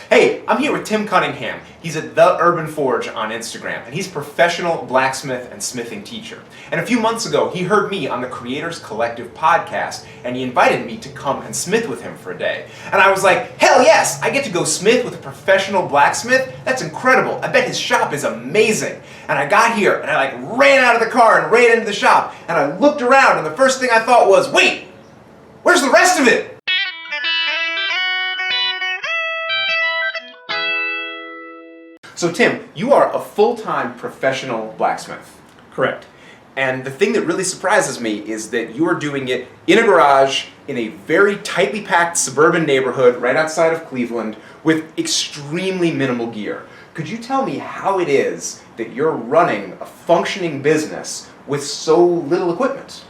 Hey, I'm here with Tim Cunningham. He's at The Urban Forge on Instagram, and he's a professional blacksmith and smithing teacher. And a few months ago, he heard me on the Creators Collective podcast, and he invited me to come and smith with him for a day. And I was like, hell yes, I get to go smith with a professional blacksmith? That's incredible. I bet his shop is amazing. And I got here, and I ran out of the car and ran into the shop, and I looked around, and the first thing I thought was, wait, where's the rest of it? So Tim, you are a full-time professional blacksmith. Correct. And the thing that really surprises me is that you are doing it in a garage in a very tightly packed suburban neighborhood right outside of Cleveland with extremely minimal gear. Could you tell me how it is that you're running a functioning business with so little equipment?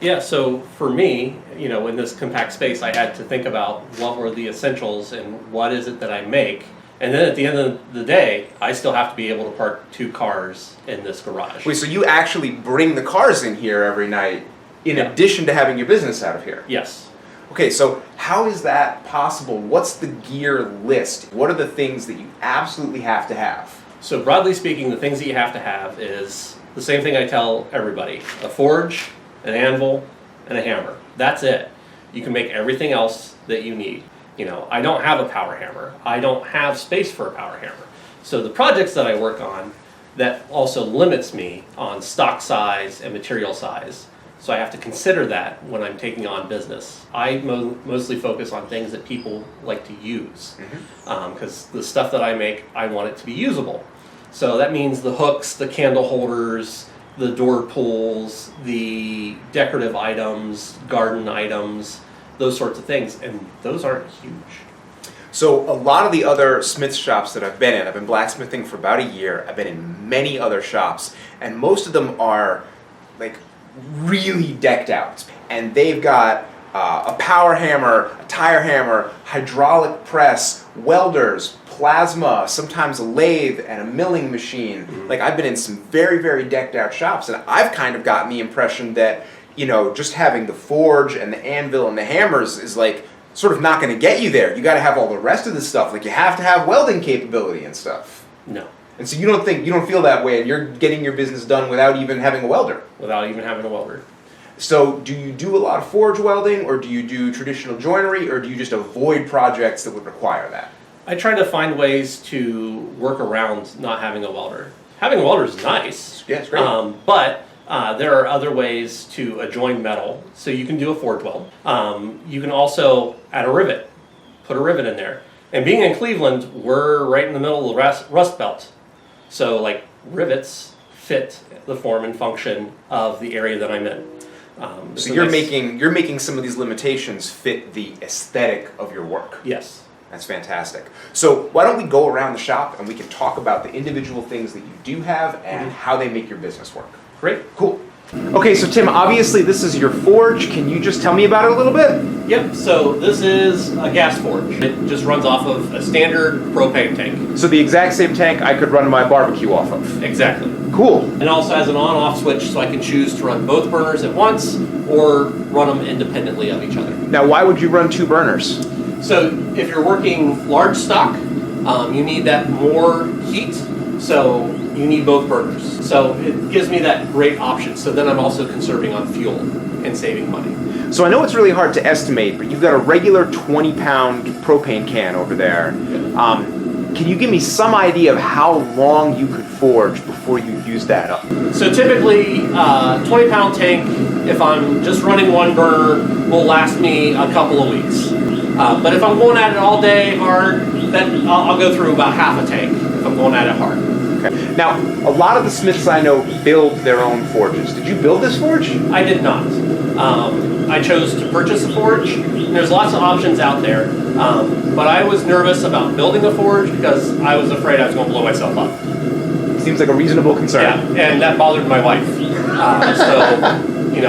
Yeah, so for me, in this compact space, I had to think about what were the essentials and what is it that I make. And then at the end of the day, I still have to be able to park 2 cars in this garage. Wait, so you actually bring the cars in here every night in addition to having your business out of here? Yes. Okay, so how is that possible? What's the gear list? What are the things that you absolutely have to have? So broadly speaking, the things that you have to have is the same thing I tell everybody. A forge, an anvil, and a hammer. That's it. You can make everything else that you need. I don't have a power hammer. I don't have space for a power hammer. So the projects that I work on, that also limits me on stock size and material size. So I have to consider that when I'm taking on business. I mostly focus on things that people like to use. Because the stuff that I make, I want it to be usable. So that means the hooks, the candle holders, the door pulls, the decorative items, garden items, those sorts of things, and those aren't huge. So a lot of the other smith shops that I've been in, I've been blacksmithing for about a year, I've been in many other shops, and most of them are like really decked out. And they've got a power hammer, a tire hammer, hydraulic press, welders, plasma, sometimes a lathe and a milling machine. Like I've been in some very, very decked out shops, and I've kind of gotten the impression that just having the forge and the anvil and the hammers is like sort of not going to get you there. You got to have all the rest of the stuff. Like you have to have welding capability and stuff. No. And so you don't feel that way, and you're getting your business done without even having a welder. Without even having a welder. So do you do a lot of forge welding, or do you do traditional joinery, or do you just avoid projects that would require that? I try to find ways to work around not having a welder. Having a welder is nice. Yeah, it's great. But there are other ways to adjoin metal, so you can do a forge weld. You can also add a rivet, put a rivet in there. And being in Cleveland, we're right in the middle of the Rust Belt. So like rivets fit the form and function of the area that I'm in. So you're making some of these limitations fit the aesthetic of your work. Yes. That's fantastic. So why don't we go around the shop and we can talk about the individual things that you do have and how they make your business work. Great. Cool. Okay, so Tim, obviously this is your forge. Can you just tell me about it a little bit? Yep, so this is a gas forge. It just runs off of a standard propane tank. So the exact same tank I could run my barbecue off of? Exactly. Cool. It also has an on-off switch, so I can choose to run both burners at once or run them independently of each other. Now, why would you run 2 burners? So if you're working large stock, you need that more heat, so you need both burners. So it gives me that great option. So then I'm also conserving on fuel and saving money. So I know it's really hard to estimate, but you've got a regular 20-pound propane can over there. Can you give me some idea of how long you could forge before you use that up? So typically, 20-pound tank, if I'm just running one burner, will last me a couple of weeks. But if I'm going at it all day hard, then I'll go through about half a tank if I'm going at it hard. Okay. Now, a lot of the smiths I know build their own forges. Did you build this forge? I did not. I chose to purchase a forge. There's lots of options out there, but I was nervous about building a forge because I was afraid I was going to blow myself up. Seems like a reasonable concern. Yeah, and that bothered my wife.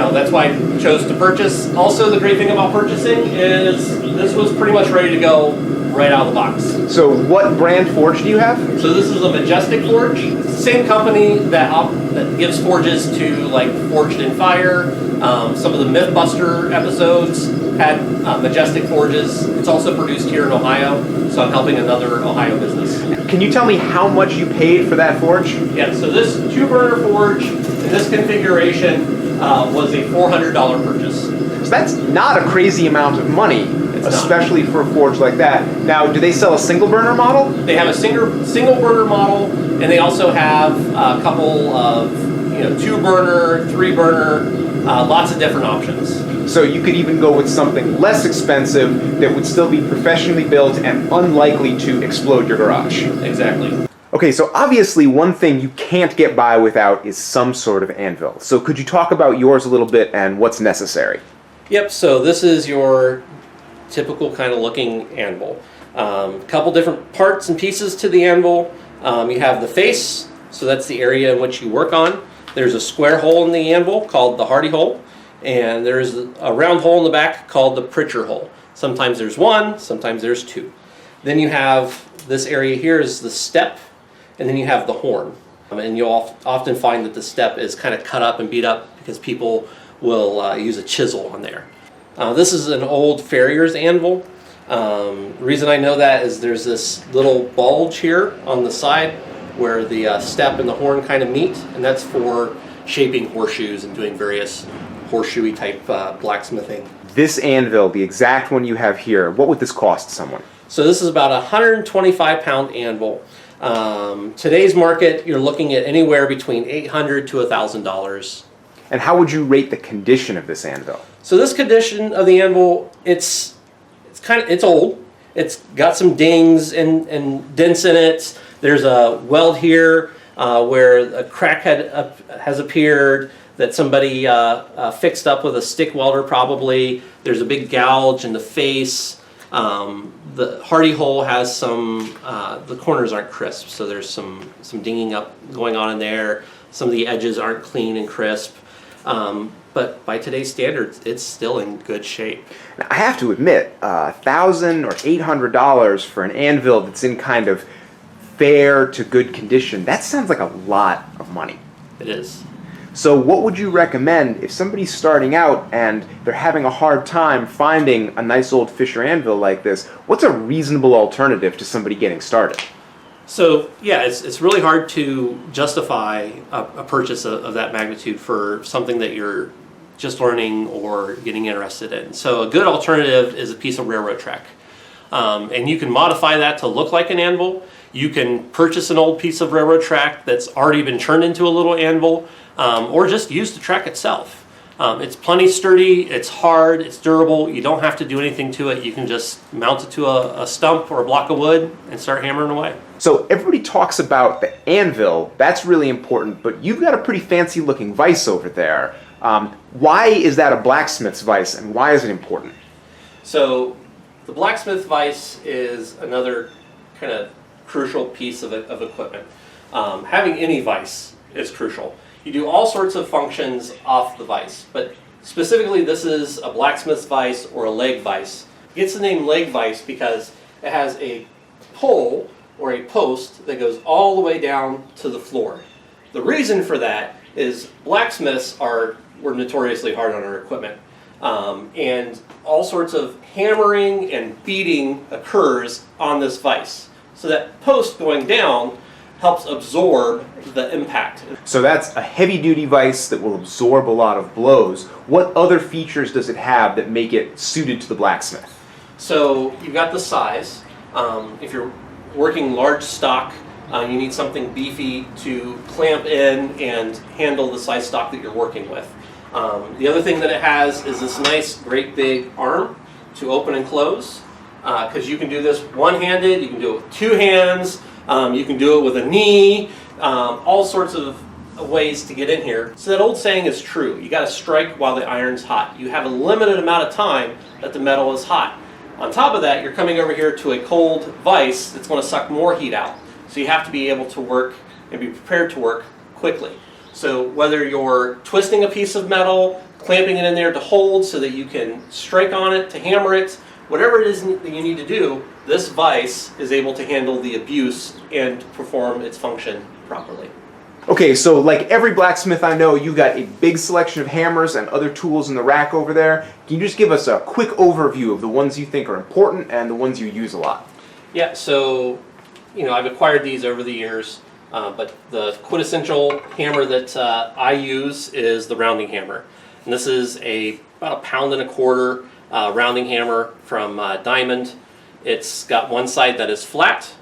That's why I chose to purchase. Also, the great thing about purchasing is this was pretty much ready to go right out of the box. So what brand forge do you have? So this is a Majestic forge. It's the same company that gives forges to like Forged in Fire, some of the Mythbuster episodes. had Majestic Forges. It's also produced here in Ohio, so I'm helping another Ohio business. Can you tell me how much you paid for that forge? Yeah, so this 2-burner forge in this configuration was a $400 purchase. So that's not a crazy amount of money, especially for a forge like that. Now, do they sell a single burner model? They have a single burner model, and they also have a couple of 2-burner, 3-burner, lots of different options. So you could even go with something less expensive that would still be professionally built and unlikely to explode your garage. Exactly. Okay, so obviously one thing you can't get by without is some sort of anvil. So could you talk about yours a little bit and what's necessary? Yep, so this is your typical kind of looking anvil. A couple different parts and pieces to the anvil. You have the face, so that's the area in which you work on. There's a square hole in the anvil called the hardy hole, and there's a round hole in the back called the Pritchard hole. Sometimes there's one, sometimes there's two. Then you have this area here is the step, and then you have the horn. And you'll often find that the step is kind of cut up and beat up because people will use a chisel on there. This is an old farrier's anvil. The reason I know that is there's this little bulge here on the side where the step and the horn kind of meet, and that's for shaping horseshoes and doing various horseshoey type blacksmithing. This anvil, the exact one you have here, what would this cost someone? So this is about a 125-pound anvil. Today's market, you're looking at anywhere between $800 to $1,000. And how would you rate the condition of this anvil? So this condition of the anvil, it's old. It's got some dings and dents in it. There's a weld here where a crack has appeared that somebody fixed up with a stick welder probably. There's a big gouge in the face. The hardy hole has some, the corners aren't crisp, so there's some dinging up going on in there. Some of the edges aren't clean and crisp. But by today's standards, it's still in good shape. Now, I have to admit, $1,000 or $800 for an anvil that's in kind of fair to good condition, that sounds like a lot of money. It is. So what would you recommend if somebody's starting out and they're having a hard time finding a nice old Fisher anvil like this? What's a reasonable alternative to somebody getting started? So yeah, it's really hard to justify a purchase of that magnitude for something that you're just learning or getting interested in. So a good alternative is a piece of railroad track. And you can modify that to look like an anvil. You can purchase an old piece of railroad track that's already been turned into a little anvil, or just use the track itself. It's plenty sturdy, it's hard, it's durable. You don't have to do anything to it. You can just mount it to a stump or a block of wood and start hammering away. So everybody talks about the anvil, that's really important, but you've got a pretty fancy looking vise over there. Why is that a blacksmith's vise and why is it important? So the blacksmith vise is another kind of crucial piece of equipment. Having any vise is crucial. You do all sorts of functions off the vise, but specifically this is a blacksmith's vise or a leg vise. It gets the name leg vise because it has a pole or a post that goes all the way down to the floor. The reason for that is blacksmiths were notoriously hard on our equipment. And all sorts of hammering and beating occurs on this vise. So that post going down helps absorb the impact. So that's a heavy-duty vise that will absorb a lot of blows. What other features does it have that make it suited to the blacksmith? So you've got the size. If you're working large stock, you need something beefy to clamp in and handle the size stock that you're working with. The other thing that it has is this nice, great big arm to open and close, because you can do this one-handed, you can do it with two hands, you can do it with a knee, all sorts of ways to get in here. So that old saying is true. You got to strike while the iron's hot. You have a limited amount of time that the metal is hot. On top of that, you're coming over here to a cold vise that's going to suck more heat out. So you have to be able to work and be prepared to work quickly. So whether you're twisting a piece of metal, clamping it in there to hold so that you can strike on it, to hammer it, whatever it is that you need to do, this vise is able to handle the abuse and perform its function properly. Okay, so like every blacksmith I know, you got a big selection of hammers and other tools in the rack over there. Can you just give us a quick overview of the ones you think are important and the ones you use a lot? Yeah, so, I've acquired these over the years, but the quintessential hammer that I use is the rounding hammer. And this is about 1.25 pound rounding hammer from Diamond. It's got one side that is flat,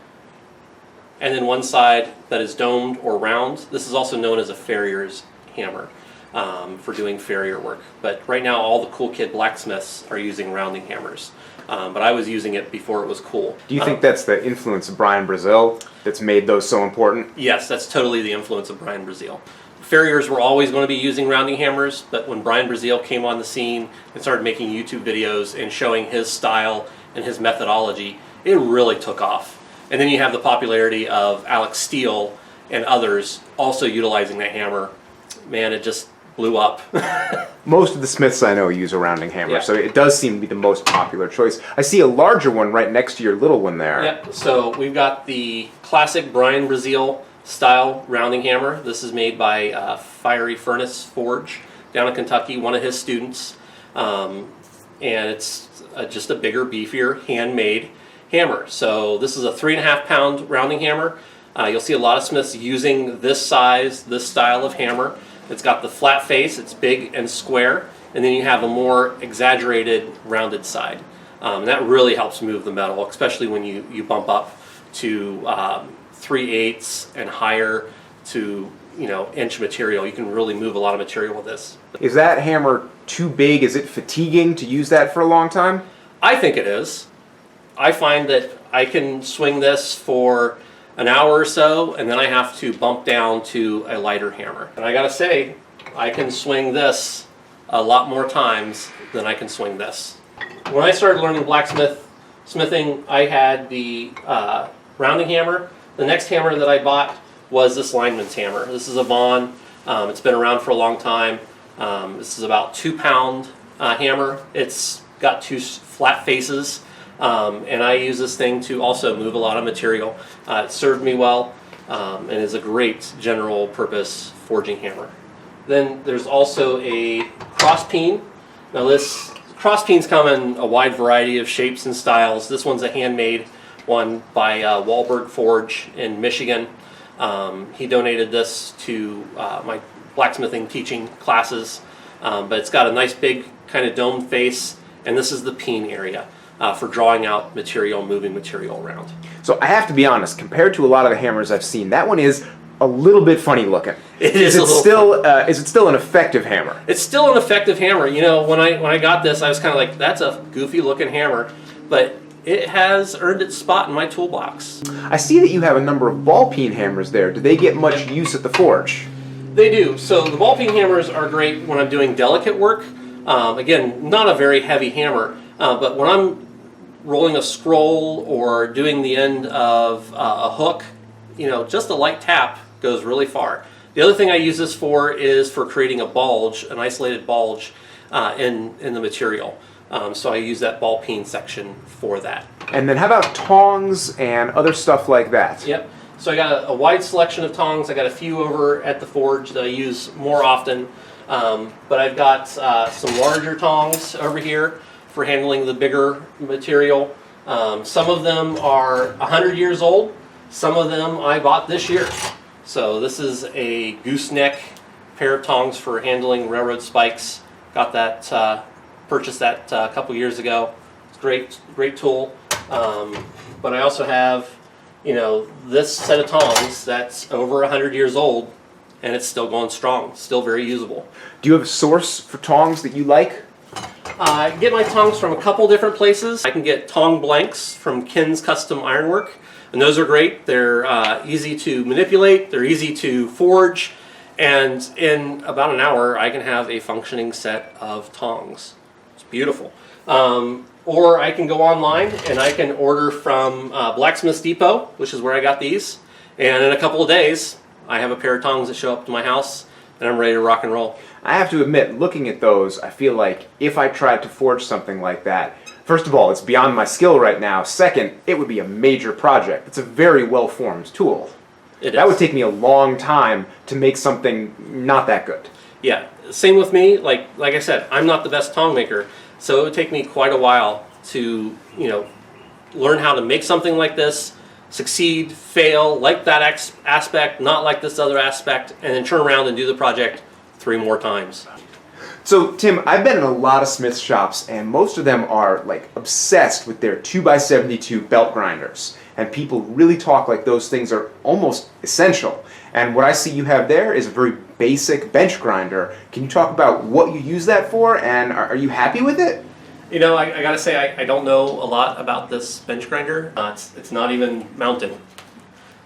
and then one side that is domed or round. This is also known as a farrier's hammer for doing farrier work. But right now all the cool kid blacksmiths are using rounding hammers. But I was using it before it was cool. Do you think that's the influence of Brian Brazil that's made those so important? Yes, that's totally the influence of Brian Brazil. Farriers were always going to be using rounding hammers, but when Brian Brazil came on the scene and started making YouTube videos and showing his style and his methodology, it really took off. And then you have the popularity of Alex Steele and others also utilizing that hammer. Man, it just blew up. Most of the smiths I know use a rounding hammer, Yeah. so it does seem to be the most popular choice. I see a larger one right next to your little one there. Yep, so we've got the classic Brian Brazil style rounding hammer. This is made by Fiery Furnace Forge down in Kentucky, one of his students. And it's just a bigger, beefier, handmade hammer. So this is a 3.5 pound rounding hammer. You'll see a lot of smiths using this size, this style of hammer. It's got the flat face, it's big and square, and then you have a more exaggerated rounded side. And that really helps move the metal, especially when you bump up to 3/8 and higher to inch material. You can really move a lot of material with this. Is that hammer too big? Is it fatiguing to use that for a long time? I think it is. I find that I can swing this for an hour or so, and then I have to bump down to a lighter hammer. And I gotta say, I can swing this a lot more times than I can swing this. When I started learning blacksmithing, I had the rounding hammer. The next hammer that I bought was this lineman's hammer. This is a Vaughn. It's been around for a long time. This is about 2 pound hammer. It's got 2 flat faces. And I use this thing to also move a lot of material. It served me well and is a great general purpose forging hammer. Then there's also a cross peen. Now this cross peens come in a wide variety of shapes and styles. This one's a handmade one by Wahlberg Forge in Michigan. He donated this to my blacksmithing teaching classes. But it's got a nice big kind of domed face, and this is the peen area. For drawing out material, moving material around. So I have to be honest, compared to a lot of the hammers I've seen, that one is a little bit funny looking. Is it still an effective hammer? It's still an effective hammer. When I got this, I was kind of like, that's a goofy looking hammer, but it has earned its spot in my toolbox. I see that you have a number of ball peen hammers there. Do they get much use at the forge? They do. So the ball peen hammers are great when I'm doing delicate work. Again, not a very heavy hammer, but when I'm rolling a scroll or doing the end of a hook, just a light tap goes really far. The other thing I use this for is for creating a bulge, an isolated bulge in the material. So I use that ball peen section for that. And then how about tongs and other stuff like that? Yep. So I got a wide selection of tongs. I got a few over at the forge that I use more often. But I've got some larger tongs over here for handling the bigger material. Some of them are 100 years old. Some of them I bought this year. So this is a gooseneck pair of tongs for handling railroad spikes. Got that, purchased that a couple years ago. It's a great tool. But I also have, this set of tongs that's over 100 years old, and it's still going strong, still very usable. Do you have a source for tongs that you like? I get my tongs from a couple different places. I can get tong blanks from Ken's Custom Ironwork, and those are great. They're easy to manipulate, they're easy to forge, and in about an hour I can have a functioning set of tongs. It's beautiful. Or I can go online and I can order from Blacksmith Depot, which is where I got these, and in a couple of days I have a pair of tongs that show up to my house and I'm ready to rock and roll. I have to admit, looking at those, I feel like if I tried to forge something like that, first of all, it's beyond my skill right now. Second, it would be a major project. It's a very well-formed tool. That would take me a long time to make something not that good. Yeah, same with me. Like I said, I'm not the best tong maker, so it would take me quite a while to, learn how to make something like this, succeed, fail, like that aspect, not like this other aspect, and then turn around and do the project 3 more times. So, Tim, I've been in a lot of smith shops, and most of them are like obsessed with their 2x72 belt grinders. And people really talk like those things are almost essential. And what I see you have there is a very basic bench grinder. Can you talk about what you use that for, and are you happy with it? I gotta say, I don't know a lot about this bench grinder. It's not even mounted.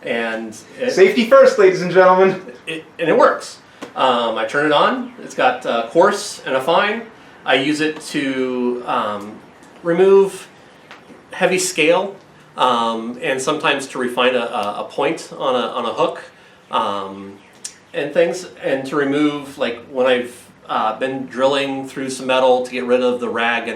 And Safety first, ladies and gentlemen. It works. I turn it on. It's got a coarse and a fine. I use it to remove heavy scale and sometimes to refine a point on a hook and things, and to remove, like when I've been drilling through some metal to get rid of the rag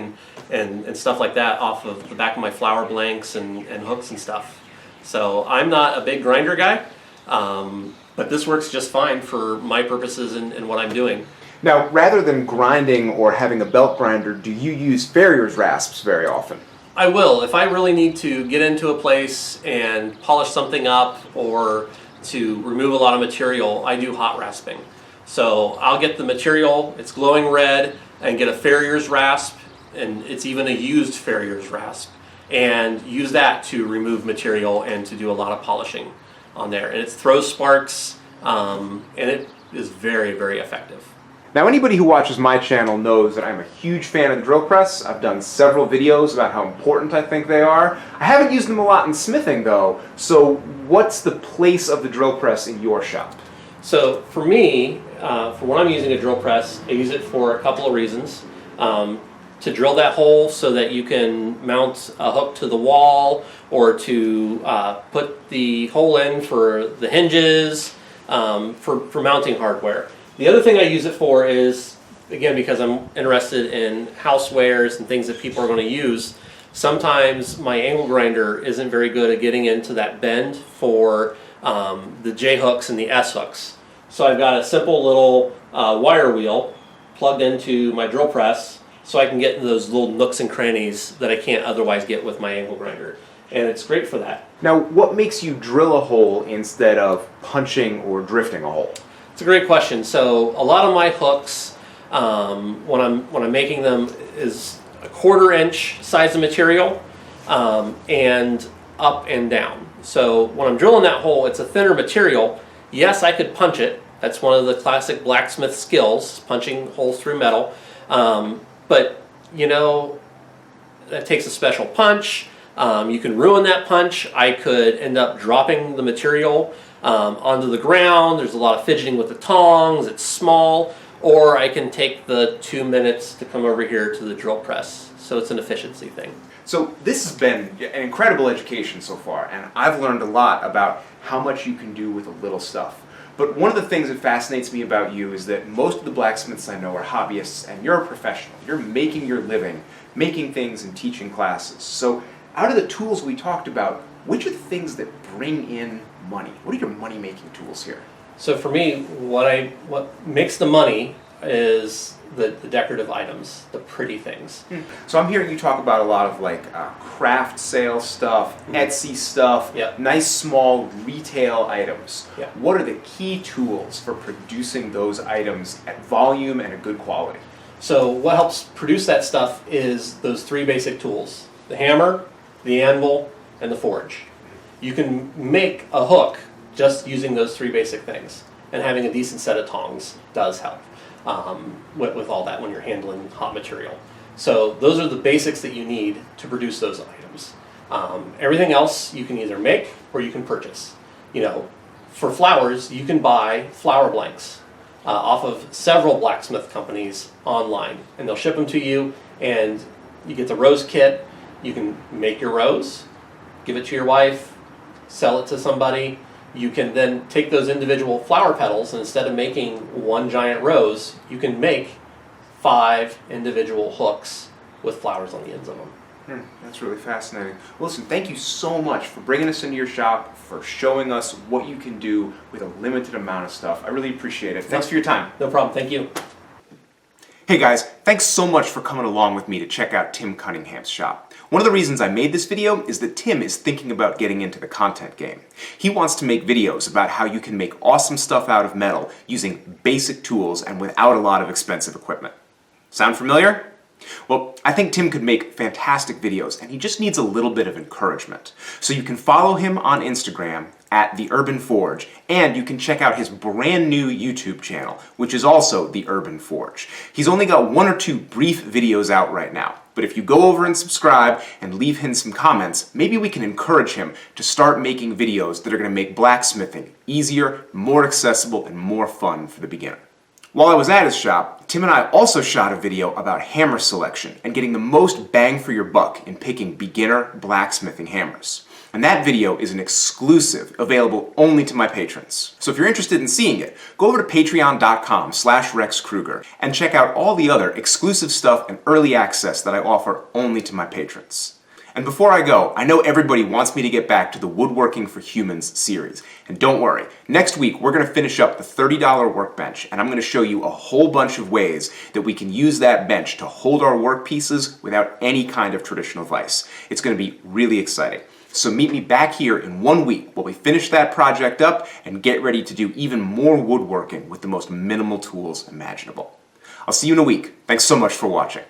and stuff like that off of the back of my flower blanks and hooks and stuff. So I'm not a big grinder guy, but this works just fine for my purposes and what I'm doing. Now, rather than grinding or having a belt grinder, do you use farrier's rasps very often? I will. If I really need to get into a place and polish something up or to remove a lot of material, I do hot rasping. So I'll get the material, it's glowing red, and get a farrier's rasp, and it's even a used farrier's rasp, and use that to remove material and to do a lot of polishing on there. And it throws sparks, and it is very, very effective. Now, anybody who watches my channel knows that I'm a huge fan of the drill press. I've done several videos about how important I think they are. I haven't used them a lot in smithing, though, so what's the place of the drill press in your shop? So for me, for when I'm using a drill press, I use it for a couple of reasons. To drill that hole so that you can mount a hook to the wall, or to put the hole in for the hinges, for mounting hardware. The other thing I use it for is, again, because I'm interested in housewares and things that people are going to use, sometimes my angle grinder isn't very good at getting into that bend for the J hooks and the S hooks. So I've got a simple little wire wheel plugged into my drill press, so I can get into those little nooks and crannies that I can't otherwise get with my angle grinder. And it's great for that. Now, what makes you drill a hole instead of punching or drifting a hole? It's a great question. So a lot of my hooks, when I'm making them, is a 1/4 inch size of material, and up and down. So when I'm drilling that hole, it's a thinner material. Yes, I could punch it. That's one of the classic blacksmith skills, punching holes through metal. But that takes a special punch. You can ruin that punch. I could end up dropping the material onto the ground. There's a lot of fidgeting with the tongs. It's small. Or I can take the 2 minutes to come over here to the drill press. So it's an efficiency thing. So this has been an incredible education so far, and I've learned a lot about how much you can do with a little stuff. But one of the things that fascinates me about you is that most of the blacksmiths I know are hobbyists, and you're a professional. You're making your living, making things and teaching classes. So out of the tools we talked about, which are the things that bring in money? What are your money-making tools here? So for me, what makes the money is the decorative items, the pretty things. So I'm hearing you talk about a lot of like craft sale stuff, Etsy stuff, Yep. nice small retail items. Yeah. What are the key tools for producing those items at volume and a good quality? So what helps produce that stuff is those 3 basic tools: the hammer, the anvil, and the forge. You can make a hook just using those 3 basic things, and having a decent set of tongs does help with all that when you're handling hot material. So those are the basics that you need to produce those items. Everything else you can either make or you can purchase. For flowers, you can buy flower blanks off of several blacksmith companies online, and they'll ship them to you, and you get the rose kit. You can make your rose, give it to your wife, sell it to somebody. You can then take those individual flower petals, and instead of making one giant rose, you can make 5 individual hooks with flowers on the ends of them. That's really fascinating. Well, listen, thank you so much for bringing us into your shop, for showing us what you can do with a limited amount of stuff. I really appreciate it. Thanks for your time. No problem, thank you. Hey guys, thanks so much for coming along with me to check out Tim Cunningham's shop. One of the reasons I made this video is that Tim is thinking about getting into the content game. He wants to make videos about how you can make awesome stuff out of metal using basic tools and without a lot of expensive equipment. Sound familiar? Well, I think Tim could make fantastic videos, and he just needs a little bit of encouragement. So you can follow him on Instagram at The Urban Forge, and you can check out his brand new YouTube channel, which is also The Urban Forge. He's only got 1 or 2 brief videos out right now, but if you go over and subscribe and leave him some comments, maybe we can encourage him to start making videos that are going to make blacksmithing easier, more accessible, and more fun for the beginner. While I was at his shop, Tim and I also shot a video about hammer selection and getting the most bang for your buck in picking beginner blacksmithing hammers. And that video is an exclusive, available only to my patrons. So if you're interested in seeing it, go over to patreon.com/RexKruger and check out all the other exclusive stuff and early access that I offer only to my patrons. And before I go, I know everybody wants me to get back to the Woodworking for Humans series. And don't worry, next week we're going to finish up the $30 workbench, and I'm going to show you a whole bunch of ways that we can use that bench to hold our work pieces without any kind of traditional vise. It's going to be really exciting. So meet me back here in 1 week while we finish that project up and get ready to do even more woodworking with the most minimal tools imaginable. I'll see you in a week. Thanks so much for watching.